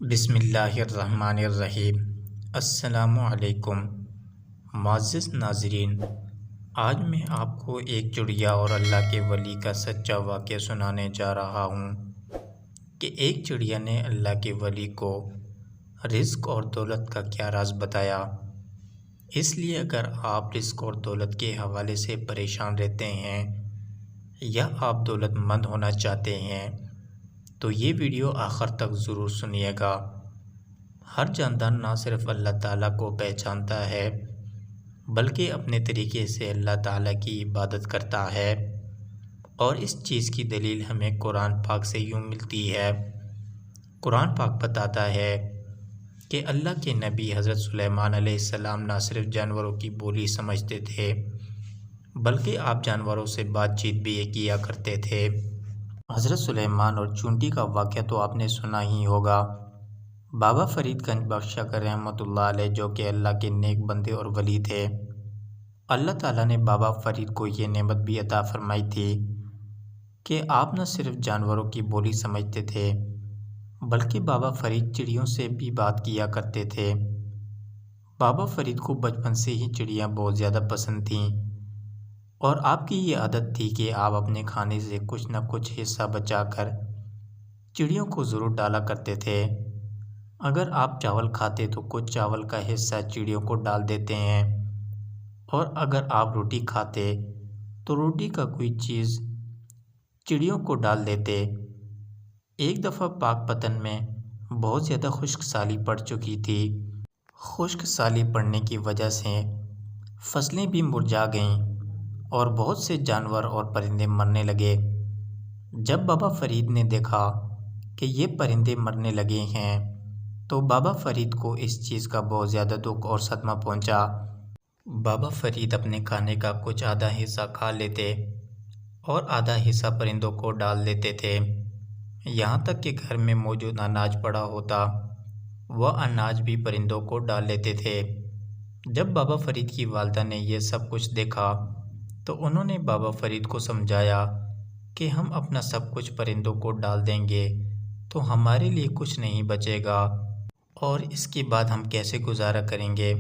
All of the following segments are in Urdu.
بسم اللہ الرحمن الرحیم۔ السلام علیکم معزز ناظرین، آج میں آپ کو ایک چڑیا اور اللہ کے ولی کا سچا واقعہ سنانے جا رہا ہوں کہ ایک چڑیا نے اللہ کے ولی کو رزق اور دولت کا کیا راز بتایا۔ اس لیے اگر آپ رزق اور دولت کے حوالے سے پریشان رہتے ہیں یا آپ دولت مند ہونا چاہتے ہیں تو یہ ویڈیو آخر تک ضرور سنیے گا۔ ہر جاندار نہ صرف اللہ تعالیٰ کو پہچانتا ہے بلکہ اپنے طریقے سے اللہ تعالیٰ کی عبادت کرتا ہے، اور اس چیز کی دلیل ہمیں قرآن پاک سے یوں ملتی ہے۔ قرآن پاک بتاتا ہے کہ اللہ کے نبی حضرت سلیمان علیہ السلام نہ صرف جانوروں کی بولی سمجھتے تھے بلکہ آپ جانوروں سے بات چیت بھی کیا کرتے تھے۔ حضرت سلیمان اور چونٹی کا واقعہ تو آپ نے سنا ہی ہوگا۔ بابا فرید گنج بخش رحمۃ اللہ علیہ، جو کہ اللہ کے نیک بندے اور ولی تھے، اللہ تعالیٰ نے بابا فرید کو یہ نعمت بھی عطا فرمائی تھی کہ آپ نہ صرف جانوروں کی بولی سمجھتے تھے بلکہ بابا فرید چڑیوں سے بھی بات کیا کرتے تھے۔ بابا فرید کو بچپن سے ہی چڑیاں بہت زیادہ پسند تھیں، اور آپ کی یہ عادت تھی کہ آپ اپنے کھانے سے کچھ نہ کچھ حصہ بچا کر چڑیوں کو ضرور ڈالا کرتے تھے۔ اگر آپ چاول کھاتے تو کچھ چاول کا حصہ چڑیوں کو ڈال دیتے ہیں، اور اگر آپ روٹی کھاتے تو روٹی کا کوئی چیز چڑیوں کو ڈال دیتے۔ ایک دفعہ پاک پتن میں بہت زیادہ خشک سالی پڑ چکی تھی۔ خشک سالی پڑنے کی وجہ سے فصلیں بھی مرجھا گئیں اور بہت سے جانور اور پرندے مرنے لگے۔ جب بابا فرید نے دیکھا کہ یہ پرندے مرنے لگے ہیں تو بابا فرید کو اس چیز کا بہت زیادہ دکھ اور صدمہ پہنچا۔ بابا فرید اپنے کھانے کا کچھ آدھا حصہ کھا لیتے اور آدھا حصہ پرندوں کو ڈال دیتے تھے۔ یہاں تک کہ گھر میں موجود اناج پڑا ہوتا وہ اناج بھی پرندوں کو ڈال لیتے تھے۔ جب بابا فرید کی والدہ نے یہ سب کچھ دیکھا تو انہوں نے بابا فرید کو سمجھایا کہ ہم اپنا سب کچھ پرندوں کو ڈال دیں گے تو ہمارے لیے کچھ نہیں بچے گا، اور اس کے بعد ہم کیسے گزارا کریں گے۔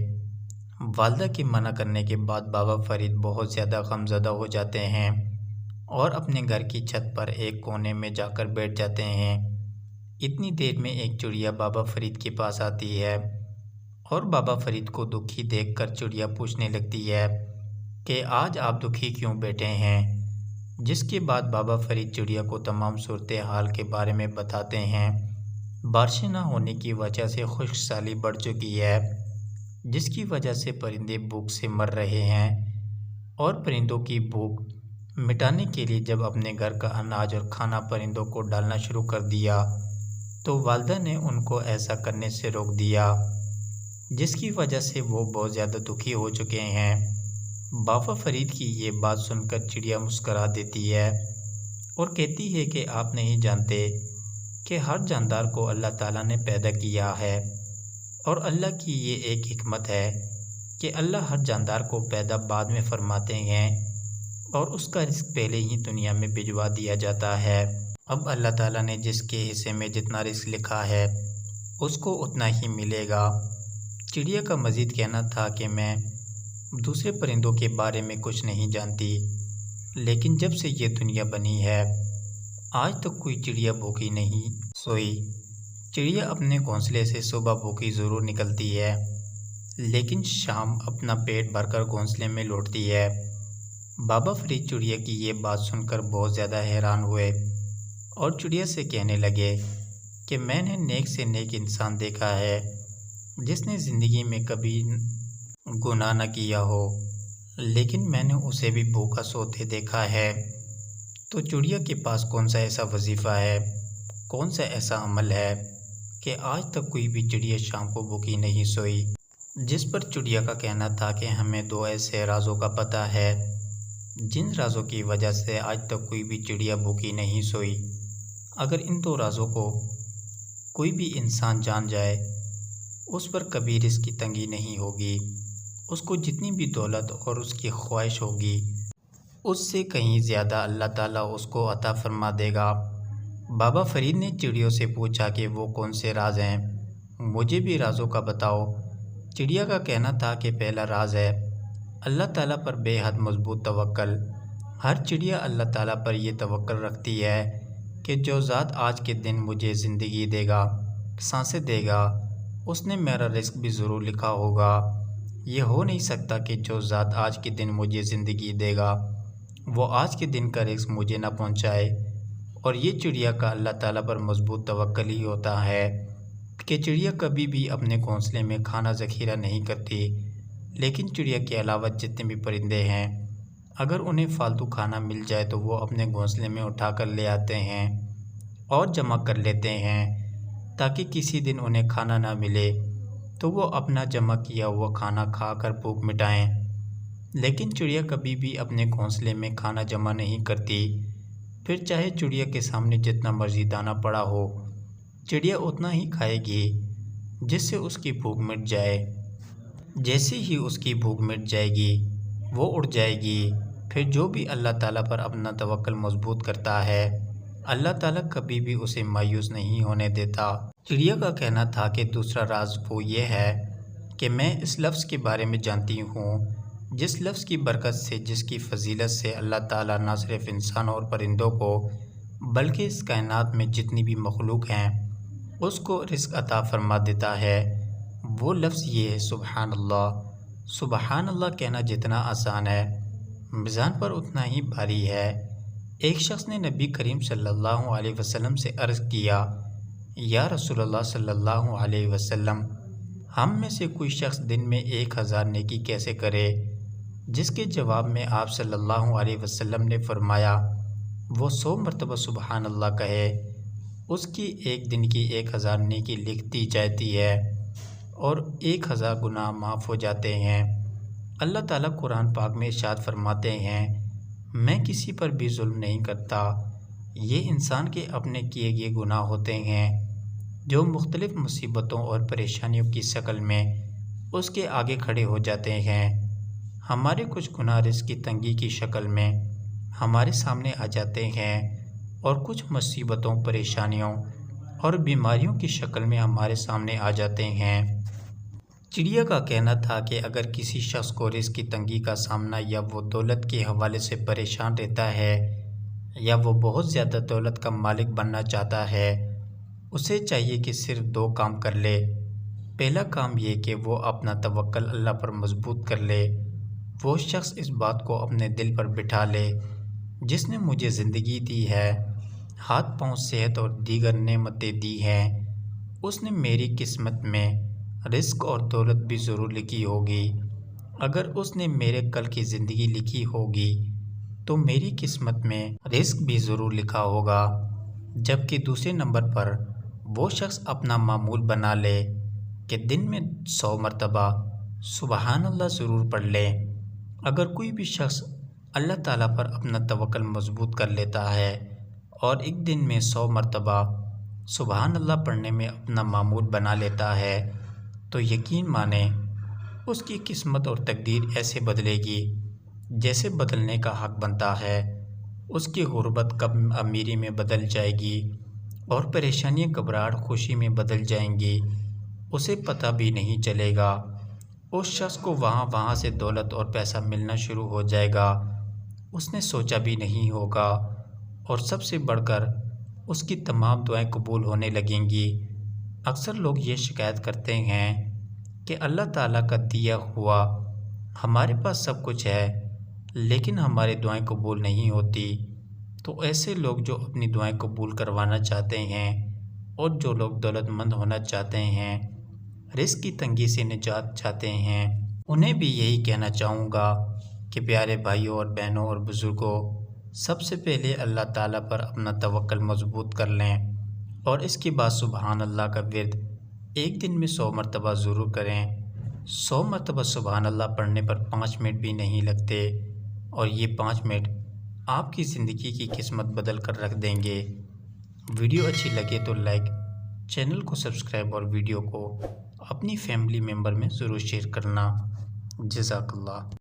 والدہ کے منع کرنے کے بعد بابا فرید بہت زیادہ غمزدہ ہو جاتے ہیں اور اپنے گھر کی چھت پر ایک کونے میں جا کر بیٹھ جاتے ہیں۔ اتنی دیر میں ایک چڑیا بابا فرید کے پاس آتی ہے، اور بابا فرید کو دکھی دیکھ کر چڑیا پوچھنے لگتی ہے کہ آج آپ دکھی کیوں بیٹھے ہیں۔ جس کے بعد بابا فرید چڑیا کو تمام صورتحال کے بارے میں بتاتے ہیں۔ بارشیں نہ ہونے کی وجہ سے خشک سالی بڑھ چکی ہے، جس کی وجہ سے پرندے بھوک سے مر رہے ہیں، اور پرندوں کی بھوک مٹانے کے لیے جب اپنے گھر کا اناج اور کھانا پرندوں کو ڈالنا شروع کر دیا تو والدہ نے ان کو ایسا کرنے سے روک دیا، جس کی وجہ سے وہ بہت زیادہ دکھی ہو چکے ہیں۔ بابا فرید کی یہ بات سن کر چڑیا مسکرا دیتی ہے اور کہتی ہے کہ آپ نہیں جانتے کہ ہر جاندار کو اللہ تعالیٰ نے پیدا کیا ہے، اور اللہ کی یہ ایک حکمت ہے کہ اللہ ہر جاندار کو پیدا بعد میں فرماتے ہیں اور اس کا رزق پہلے ہی دنیا میں بھجوا دیا جاتا ہے۔ اب اللہ تعالیٰ نے جس کے حصے میں جتنا رزق لکھا ہے اس کو اتنا ہی ملے گا۔ چڑیا کا مزید کہنا تھا کہ میں دوسرے پرندوں کے بارے میں کچھ نہیں جانتی، لیکن جب سے یہ دنیا بنی ہے آج تک کوئی چڑیا بھوکی نہیں سوئی۔ چڑیا اپنے گھونسلے سے صبح بھوکی ضرور نکلتی ہے، لیکن شام اپنا پیٹ بھر کر گھونسلے میں لوٹتی ہے۔ بابا فرید چڑیا کی یہ بات سن کر بہت زیادہ حیران ہوئے اور چڑیا سے کہنے لگے کہ میں نے نیک سے نیک انسان دیکھا ہے جس نے زندگی میں کبھی گناہ نہ کیا ہو، لیکن میں نے اسے بھی بھوکا سوتے دیکھا ہے۔ تو چڑیا کے پاس کون سا ایسا وظیفہ ہے، کون سا ایسا عمل ہے کہ آج تک کوئی بھی چڑیا شام کو بھوکی نہیں سوئی۔ جس پر چڑیا کا کہنا تھا کہ ہمیں دو ایسے رازوں کا پتہ ہے جن رازوں کی وجہ سے آج تک کوئی بھی چڑیا بھوکی نہیں سوئی۔ اگر ان دو رازوں کو کوئی بھی انسان جان جائے اس پر کبھی رزق کی تنگی نہیں ہوگی، اس کو جتنی بھی دولت اور اس کی خواہش ہوگی اس سے کہیں زیادہ اللہ تعالیٰ اس کو عطا فرما دے گا۔ بابا فرید نے چڑیوں سے پوچھا کہ وہ کون سے راز ہیں، مجھے بھی رازوں کا بتاؤ۔ چڑیا کا کہنا تھا کہ پہلا راز ہے اللہ تعالیٰ پر بے حد مضبوط توکل۔ ہر چڑیا اللہ تعالیٰ پر یہ توکل رکھتی ہے کہ جو ذات آج کے دن مجھے زندگی دے گا، سانسیں دے گا، اس نے میرا رزق بھی ضرور لکھا ہوگا۔ یہ ہو نہیں سکتا کہ جو ذات آج کے دن مجھے زندگی دے گا وہ آج کے دن کا رزق مجھے نہ پہنچائے۔ اور یہ چڑیا کا اللہ تعالیٰ پر مضبوط توکل ہی ہوتا ہے کہ چڑیا کبھی بھی اپنے گھونسلے میں کھانا ذخیرہ نہیں کرتی، لیکن چڑیا کے علاوہ جتنے بھی پرندے ہیں اگر انہیں فالتو کھانا مل جائے تو وہ اپنے گھونسلے میں اٹھا کر لے آتے ہیں اور جمع کر لیتے ہیں، تاکہ کسی دن انہیں کھانا نہ ملے تو وہ اپنا جمع کیا ہوا کھانا کھا کر بھوک مٹائیں۔ لیکن چڑیا کبھی بھی اپنے گھونسلے میں کھانا جمع نہیں کرتی، پھر چاہے چڑیا کے سامنے جتنا مرضی دانہ پڑا ہو، چڑیا اتنا ہی کھائے گی جس سے اس کی بھوک مٹ جائے۔ جیسے ہی اس کی بھوک مٹ جائے گی وہ اڑ جائے گی۔ پھر جو بھی اللہ تعالیٰ پر اپنا توکل مضبوط کرتا ہے اللہ تعالیٰ کبھی بھی اسے مایوس نہیں ہونے دیتا۔ چڑیا کا کہنا تھا کہ دوسرا راز وہ یہ ہے کہ میں اس لفظ کے بارے میں جانتی ہوں جس لفظ کی برکت سے، جس کی فضیلت سے اللہ تعالیٰ نہ صرف انسانوں اور پرندوں کو بلکہ اس کائنات میں جتنی بھی مخلوق ہیں اس کو رزق عطا فرما دیتا ہے۔ وہ لفظ یہ ہے سبحان اللہ۔ سبحان اللہ کہنا جتنا آسان ہے میزان پر اتنا ہی بھاری ہے۔ ایک شخص نے نبی کریم صلی اللہ علیہ وسلم سے عرض کیا، یا رسول اللہ صلی اللہ علیہ وسلم، ہم میں سے کوئی شخص دن میں 1000 نیکی کیسے کرے؟ جس کے جواب میں آپ صلی اللہ علیہ وسلم نے فرمایا، وہ 100 مرتبہ سبحان اللہ کہے، اس کی ایک دن کی 1000 نیکی لکھ دی جاتی ہے اور 1000 گناہ معاف ہو جاتے ہیں۔ اللہ تعالیٰ قرآن پاک میں ارشاد فرماتے ہیں، میں کسی پر بھی ظلم نہیں کرتا۔ یہ انسان کے اپنے کیے گئے گناہ ہوتے ہیں جو مختلف مصیبتوں اور پریشانیوں کی شکل میں اس کے آگے کھڑے ہو جاتے ہیں۔ ہمارے کچھ گناہ رزق کی تنگی کی شکل میں ہمارے سامنے آ جاتے ہیں اور کچھ مصیبتوں، پریشانیوں اور بیماریوں کی شکل میں ہمارے سامنے آ جاتے ہیں۔ چڑیا کا کہنا تھا کہ اگر کسی شخص کو رزق کی تنگی کا سامنا یا وہ دولت کے حوالے سے پریشان رہتا ہے یا وہ بہت زیادہ دولت کا مالک بننا چاہتا ہے، اسے چاہیے کہ صرف 2 کام کر لے۔ پہلا کام یہ کہ وہ اپنا توکل اللہ پر مضبوط کر لے۔ وہ شخص اس بات کو اپنے دل پر بٹھا لے، جس نے مجھے زندگی دی ہے، ہاتھ پاؤں، صحت اور دیگر نعمتیں دی ہیں، اس نے میری قسمت میں رزق اور دولت بھی ضرور لکھی ہوگی۔ اگر اس نے میرے کل کی زندگی لکھی ہوگی تو میری قسمت میں رزق بھی ضرور لکھا ہوگا۔ جبکہ دوسرے نمبر پر وہ شخص اپنا معمول بنا لے کہ دن میں 100 مرتبہ سبحان اللہ ضرور پڑھ لے۔ اگر کوئی بھی شخص اللہ تعالیٰ پر اپنا توکل مضبوط کر لیتا ہے اور ایک دن میں 100 مرتبہ سبحان اللہ پڑھنے میں اپنا معمول بنا لیتا ہے تو یقین مانیں اس کی قسمت اور تقدیر ایسے بدلے گی جیسے بدلنے کا حق بنتا ہے۔ اس کی غربت کب امیری میں بدل جائے گی اور پریشانیاں گھبراہٹ خوشی میں بدل جائیں گی، اسے پتہ بھی نہیں چلے گا۔ اس شخص کو وہاں سے دولت اور پیسہ ملنا شروع ہو جائے گا، اس نے سوچا بھی نہیں ہوگا، اور سب سے بڑھ کر اس کی تمام دعائیں قبول ہونے لگیں گی۔ اکثر لوگ یہ شکایت کرتے ہیں کہ اللہ تعالیٰ کا دیا ہوا ہمارے پاس سب کچھ ہے لیکن ہماری دعائیں قبول نہیں ہوتی۔ تو ایسے لوگ جو اپنی دعائیں قبول کروانا چاہتے ہیں اور جو لوگ دولت مند ہونا چاہتے ہیں، رزق کی تنگی سے نجات چاہتے ہیں، انہیں بھی یہی کہنا چاہوں گا کہ پیارے بھائیوں اور بہنوں اور بزرگوں، سب سے پہلے اللہ تعالیٰ پر اپنا توکل مضبوط کر لیں اور اس کے بعد سبحان اللہ کا ورد ایک دن میں 100 مرتبہ ضرور کریں۔ 100 مرتبہ سبحان اللہ پڑھنے پر 5 منٹ بھی نہیں لگتے اور یہ 5 منٹ آپ کی زندگی کی قسمت بدل کر رکھ دیں گے۔ ویڈیو اچھی لگے تو لائک، چینل کو سبسکرائب اور ویڈیو کو اپنی فیملی ممبر میں ضرور شیئر کرنا۔ جزاک اللہ۔